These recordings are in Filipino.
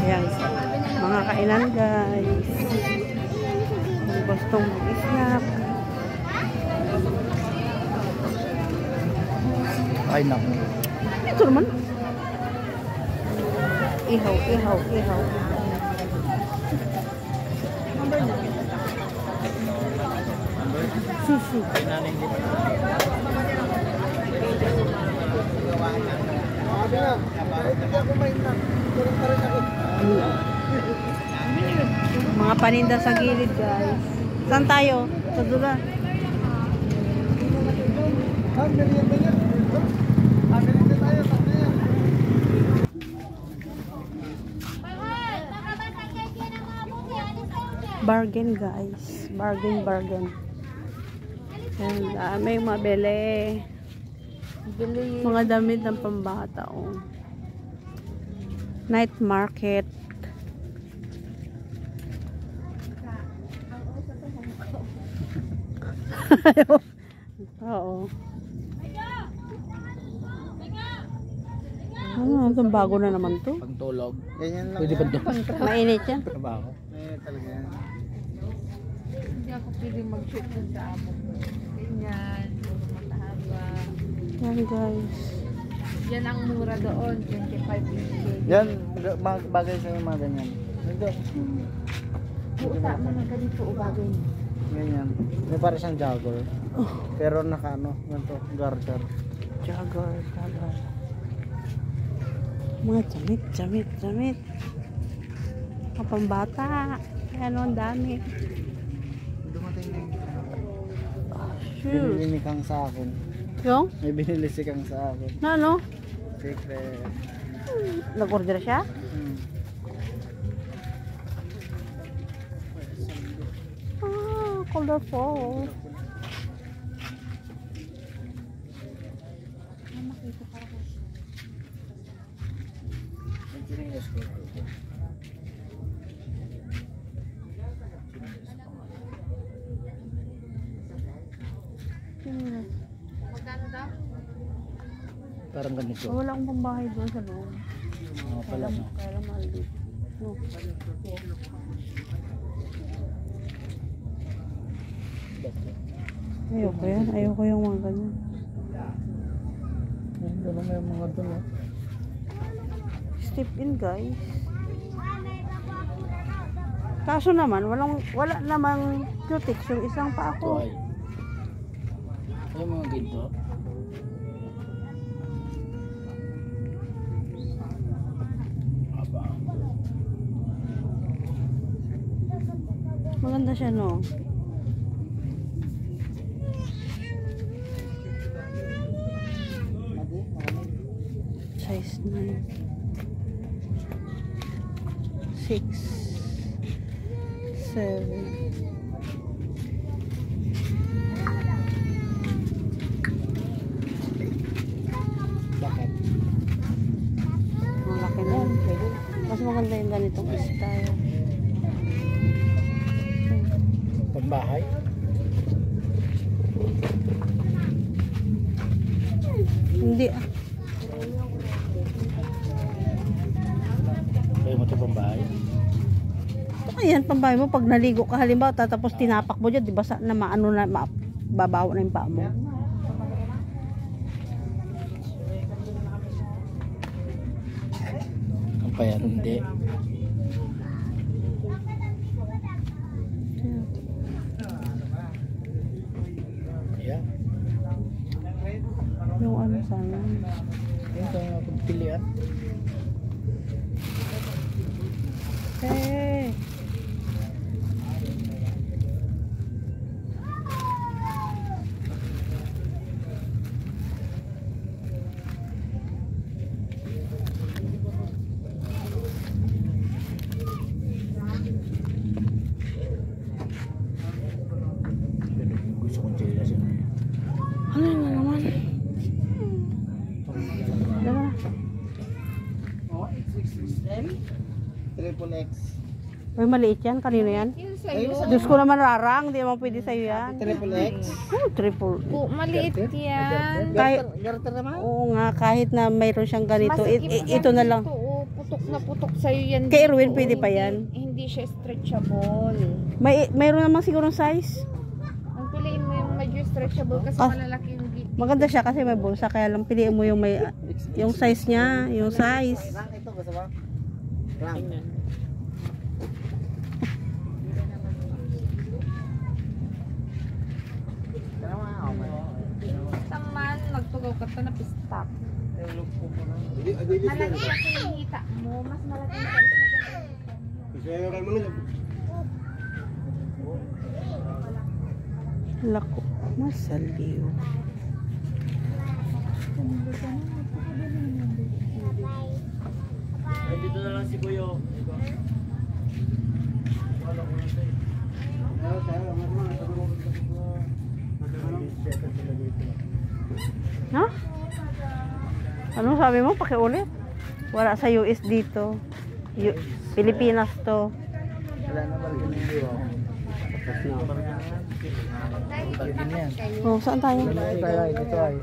Ayan, mga kainan guys. Kung gustong mag-snack. Ay naku. Ito naman. Ihaw, ihaw, ihaw. Susu. Mga paninda sa gilid guys. Saan tayo? Sa dula. Bargain guys. Bargain, bargain. And may mabili. Mga damit ng pambata. Oh. Night market. Oo. Ano, itong bago na naman to. Pagtulog. Ganyan lang. Pwede ba ito? Mainit yan. Trabaho. Talaga yan. Hindi ako pwede mag-shoot dun sa amo ko. Ganyan, puro matahaba. Yan guys. Yan ang mura doon, 25 inches. Yan, bagay sa mga ganyan. Ito. Buta mo na ganito o bagay niya. Ganyan. May para siyang jogger. Pero naka ano, ganito, garter. Jogger, jogger. Mga damit, damit, damit. Mga pambata. Ano, ang dami. Dumating na Shoes. binili ni Kang sa akin. Yung? May binili si Kang sa akin. Na ano? Secret. Nag-order siya? Ah, colorful. Magkano daw? Parang ganito. Wala akong pambahay doon sa loob. Mga pala no. Kaya lang mahal dito. No. Ayoko yan. Ayoko yung mga ganyan. Ito na may mga doon. Step in guys. Kaso naman, wala namang cutex yung isang pa Ito ako. ay. Ay mga ginto. Aba. Maganda siya no. Size 9. 6 7. Bakit? Malaki na yun. Mas maganda yung ganitong style. Pambahay. Hindi ah. Kaya mo ito pambahay. Ayan, pambahay mo. Pag naligo ka halimbawa, tapos tinapak mo dyan, di ba na maano na, babaw na yung paa mo. Ang payan hindi. Kaya. Yung ano sana. Yung kaya pagpilian. Hey. Gusto kong chila siya. Ano na naman? Dala. Triple X. Uy, maliit yan. Kanino yan? Yung sa'yo. Diyos ko naman rarang, di naman pwede sa'yo yan. Triple X. Oh, triple. Maliit yan. Kahit, Garter naman. oo nga, kahit na mayroon siyang ganito, ito na lang. Putok na putok sa'yo yan. Kay Erwin, dito. pwede pa yan. Hindi siya stretchable. Mayroon naman siguro size. Ang piliin mo yung medyo stretchable kasi Ah. malalaki yung gitna. Maganda siya kasi may bulsa, kaya lang piliin mo yung may, yung size niya, yung size. Rank ito, gusto mo? Rank. Taman, magtugaw ka pa na pistap. Malaki kasi yung hita mo. Mas malaki yung size na ganyan. Lako, masaliw. Dito na lang si Kuyo. Ha? Ano sabi mo? Pakiulit. Wala sa US dito. Pilipinas to. Wala na ba rin yung Yan. Oh, saan tayo? Ito ay, ito ay.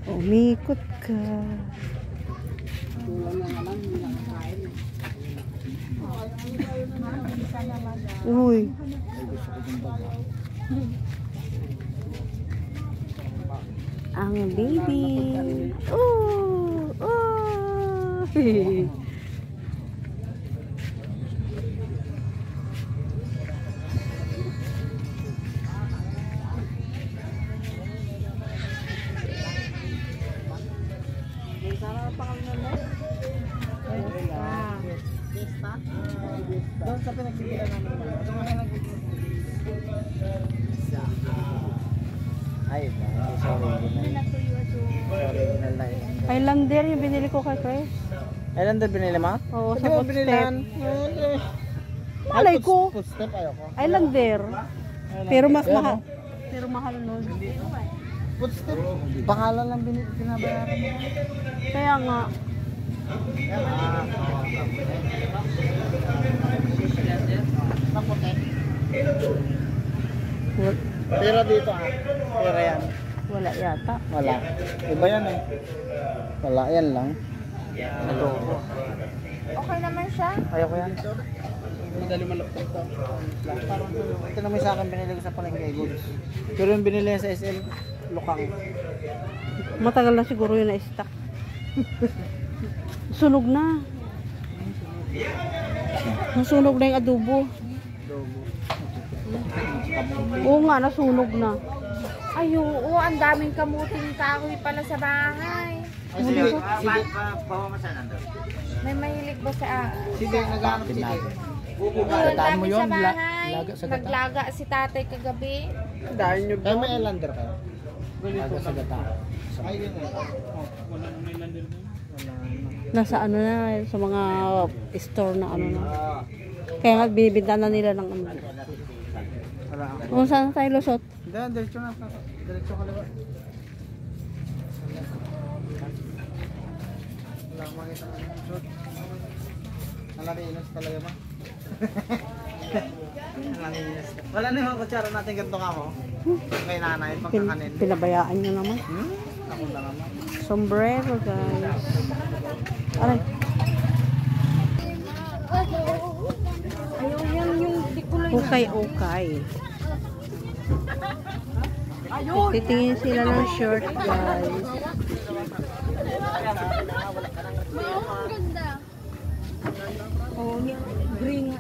Umikot ka. Uy. Ang baby. Oh, oh. Doon sa pinagsigilan namin. Ay, sorry. Sorry, ginalay. Highlander yung binili ko kay Chris. Islander binili mo? Oo, Hindi sa mo footstep. binilan. Malay ko. Footstep ayoko. Highlander. Pero mas mahal. Pero mahal nun. Footstep. Pangalan lang binabayaran mo. Kaya nga. Pero dito Pero yan. Wala yata. Wala. Iba yan eh. Wala, yan lang. Adobo. Okay naman siya. Ayoko yan. Madali malapit to. Ito naman sa akin binili ko sa palengke goods. Pero yung binili sa SL, lukang. Matagal na siguro yun na-stock. Sunog na. Nasunog na yung adobo. Oo nga, nasunog na. Ay, oo, ang daming kamuting kahoy pala sa bahay. Ay, sige. Sige. May mahilig ba sa... Sige, naghanap sige. Ang dami mo yun, sa bahay. laga sa gata. Naglaga si tatay kagabi. Dahil nyo ba? May Islander kayo? Aga sa gata. Ay, yun eh. Nasa ano na, sa mga store na ano na. Kaya nga, binibinta na nila ng ano. Wala ako. Kung saan tayo lusot? Hindi, diretso na. Diretso ka liwa. Wala akong makita ng short. Nalarinos talaga ba? Nalarinos. Wala na yung kutsara natin ganito ka mo. Kay nanay, pagkakanin. Pinabayaan nyo naman. Ako na naman. Sombrero, guys. Aray. Ayaw yan yung dikulay. Okay. Titingin sila ng shirt, guys. Oh, green.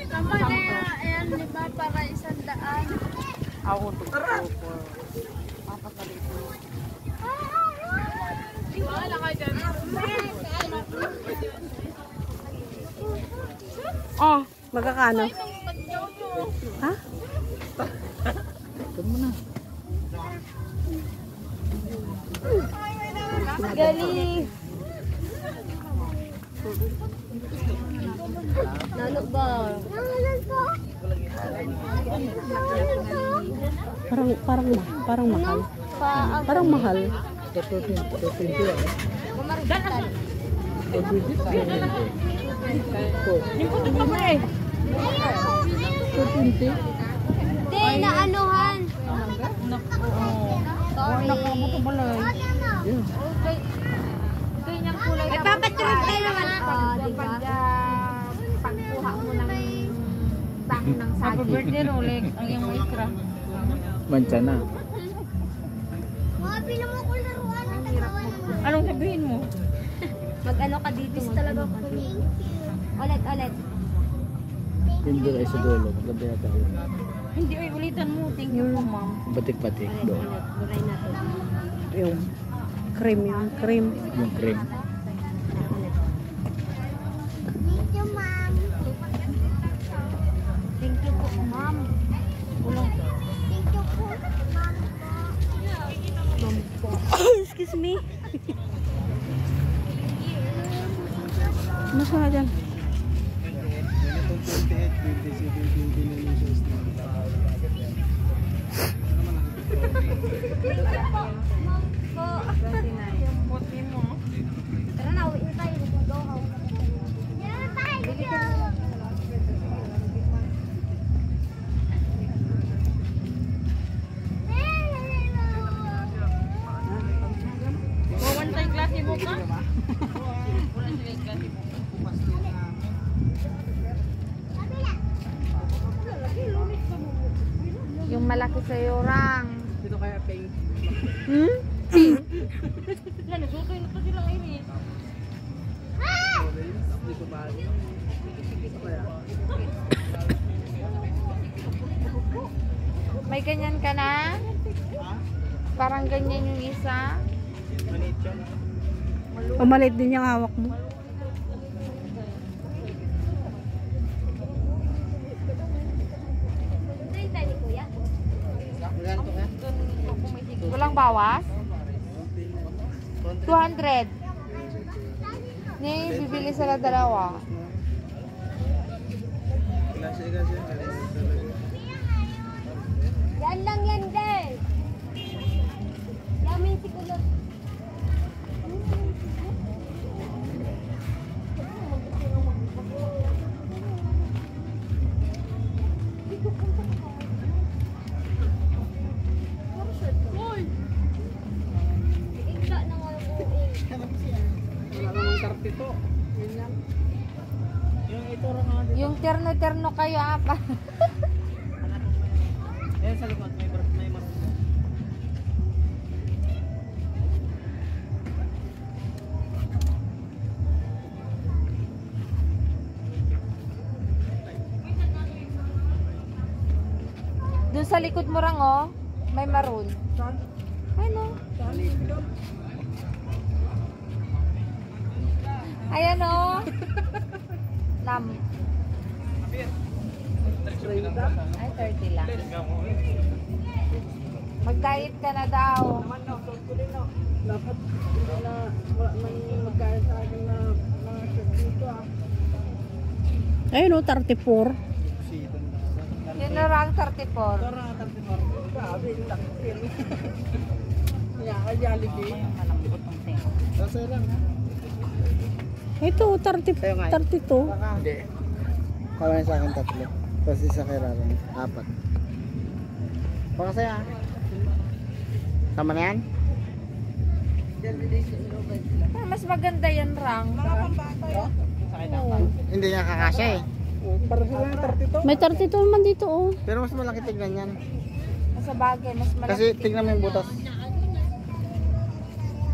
Tama na yan, di ba? Para 100. Ako to. Wala ka dyan. Oh, magkakano? Ha? Galing. Lalo ba? Parang mahal. Parang mahal. 220. Hindi, naanuhan. Sorry. Ganyang kulay na. Ipapatrip tayo naman. Pagkuha mo ng dami ng saging. Happy birthday, Rolex. Ang iyong maestra. Mancha na. Mga pinamukul na ruwan ang nagawa naman. Anong sabihin mo? Mag-ano ka dito talaga ko. Ulit. Hindi ay sa dulo. Maganda yata yun. Hindi, ay ulitan mo. Thank you po, ma'am. Batik-batik doon. Buray na to. Yung cream, yung cream. Yung cream. Thank you, ma'am. Thank you po, ma'am. Thank you po, ma'am. Excuse me. Mas mga dyan. Yung puti mo. Tara na, uwi na tayo. Go home. Thank you. One time klase mo ka? Yung malaki sa yorang. Dito kaya pink. Hmm? Yan, nasutoy na to silang inis. Dito ba? May ganyan ka na? Parang ganyan yung isa. Pamalit din yung hawak mo. Walang bawas? 200. Ni, bibili sila dalawa. Yan lang yan, guys. Yamin si Kulot. Yung terno-terno kayo, apa? Ayan sa likod, may mas. Doon sa likod mo rang, oh, may maroon. Ano? Ayan, oh. Lam. Ay, 30 lang. Mag-diet ka na daw. Dapat na may magkaya sa akin na mga shirt dito Ayun o, 34. Yun na lang, 34. Parang 34. Grabe, takpil. Kaya ka Jollibee. Kasi lang ha. Ito, 32. Hindi. Kawin sa akin 3. Tapos isa kay Raron. 4. Baka sa'yo ha. Tama na yan? Ah, mas maganda yan, Rang. Hindi niya kakasya eh. Para sila yung 32. May 32 naman dito oh. Pero mas malaki tignan yan. Sa bagay, mas malaki. Kasi tignan mo yung butas.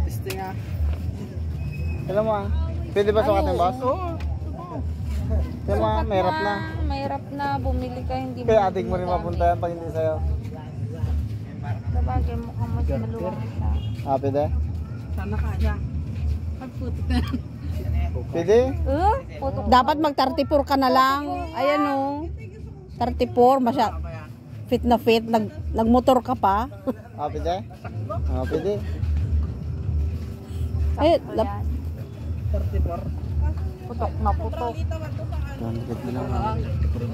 Testing ha. Alam mo ha. Pwede ba sukatin boss? Oo. Alam mo ha, mahirap na. Mahirap na, bumili ka, hindi Kaya ating mo rin mapunta yan pag hindi sa'yo. Sa bagay, mukhang mas maluwang siya. Pwede? Sana kaya. Pagputik na. Pwede? Puto ko. Dapat mag 34 ka na lang. Ayan oh. 34, masya. Fit na fit. Nagmotor ka pa. Pwede? Pwede. Ay, 34. Putok na putok.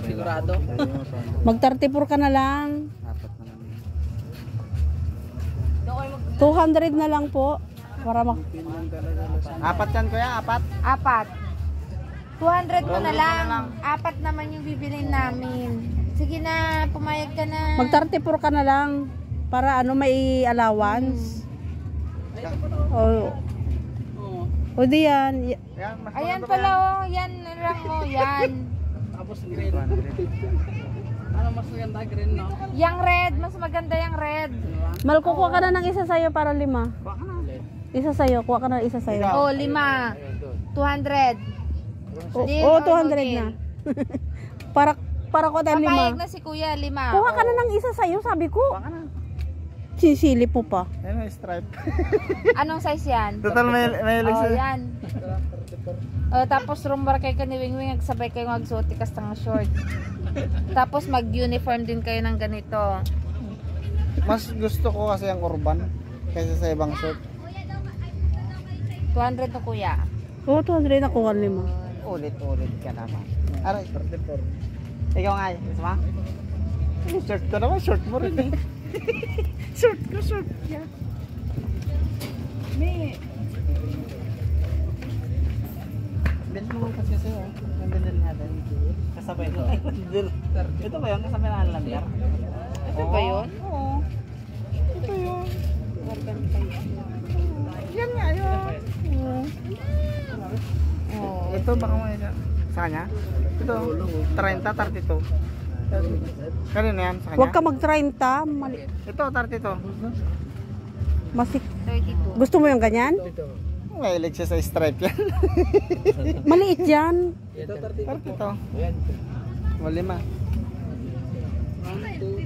Sigurado? mag 34 ka na lang. 200 na lang po. Para mak... 4 yan kuya, 4. 4. 200 mo na lang. 4 naman yung bibilin namin. Sige na, pumayag ka na. Mag 34 ka na lang. Para ano, may allowance. O, Oo. o di yan. Yan, mas Ayan maganda pala oh, yan lang oh, yan. Tapos green. Ano mas maganda green, no? Yang red, mas maganda yung red. Mal, kukuha ka na ng isa sa'yo para 5. Isa sa'yo, kuha ka na ng isa sa'yo. Oh, 5. 200. Deal Oo, or 200 no na. deal? para kuha tayo Papayag 5. na si kuya, 5. Kuha ka na ng isa sa'yo, sabi ko. Baka na. Sisilip mo pa. Ayun, may stripe. Anong size yan? Total may Oh, yan. Tapos rumbar kayo ka ni Wingwing, sabay kayo magsuot ikas ng short. Tapos mag-uniform din kayo ng ganito. Mas gusto ko kasi ang urban kaysa sa ibang short. 200 to kuya. Oo, 200 na kuha 5. Ulit-ulit ka naman. Aray, 34. Ikaw nga, gusto mo? Short ko naman, short mo rin eh. Short ko, short ka. May... Bili mo kasi sa'yo. Yung binili natin. Kasabay ito. Ito ba yun? Kasabay na alam yan? Ito ba yun? Oo. Ito yun. Yan nga yun. Oh. Ito baka mo sa kanya? Ito, 30, 32. Kanina yan sa kanya? Huwag ka mag-30. Mali. Ito, 32. Masik. 32. Gusto mo yung ganyan? Mahilig siya sa stripe yan. Maliit yan. 32. Wala ma.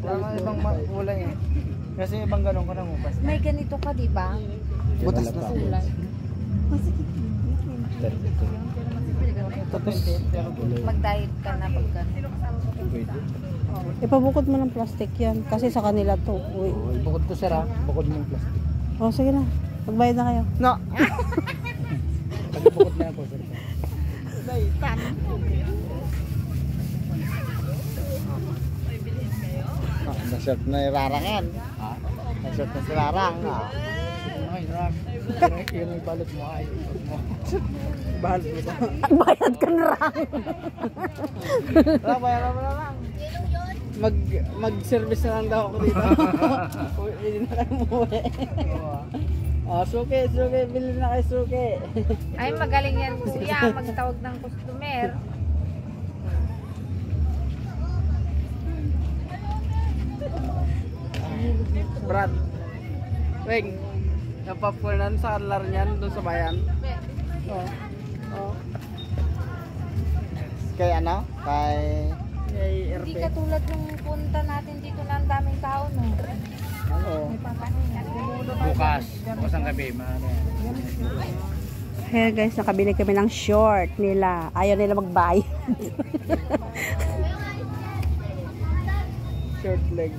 Wala ibang kulay eh. Kasi ibang ganun ko nang upas. May ganito ka, di ba? Butas na Kulay. Tapos, Mag-diet ka na pag ganun. Ipabukod mo ng plastic yan. Kasi sa kanila to. Uy. bukod ko sir ha. Bukod mo yung plastic. O, sige na. Magbayad na kayo. No. Pagbukod na ako sir. Na-short na yung rarang yan. Na-short na si rarang. Ay, rarang. Yun yung balot mo ay. Balot mo ito. Bayad ka na lang. Bayaran mo na lang. Mag-service na lang daw ako dito. Hindi na kayo umuwi. Oh, suke, bili na kayo suke. Ay, magaling yan kuya. Magtawag ng customer. Brad. Weng, yung popcornan sa kanlar niyan doon sa bayan. Oh. Oh. Kay ano? Kay... Kay Hindi RP. katulad nung punta natin dito na ang daming tao, no? Ano? Bukas ang gabi, Ayan guys, nakabili kami ng short nila. Ayaw nila magbayad. Short leg.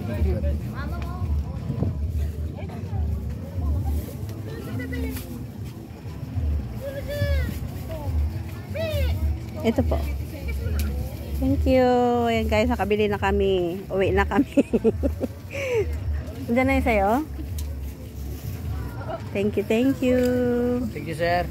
Ito po. Thank you. Ayan guys, nakabili na kami. Uwi na kami. Diyan na yun sa'yo. Thank you, thank you. Thank you sir.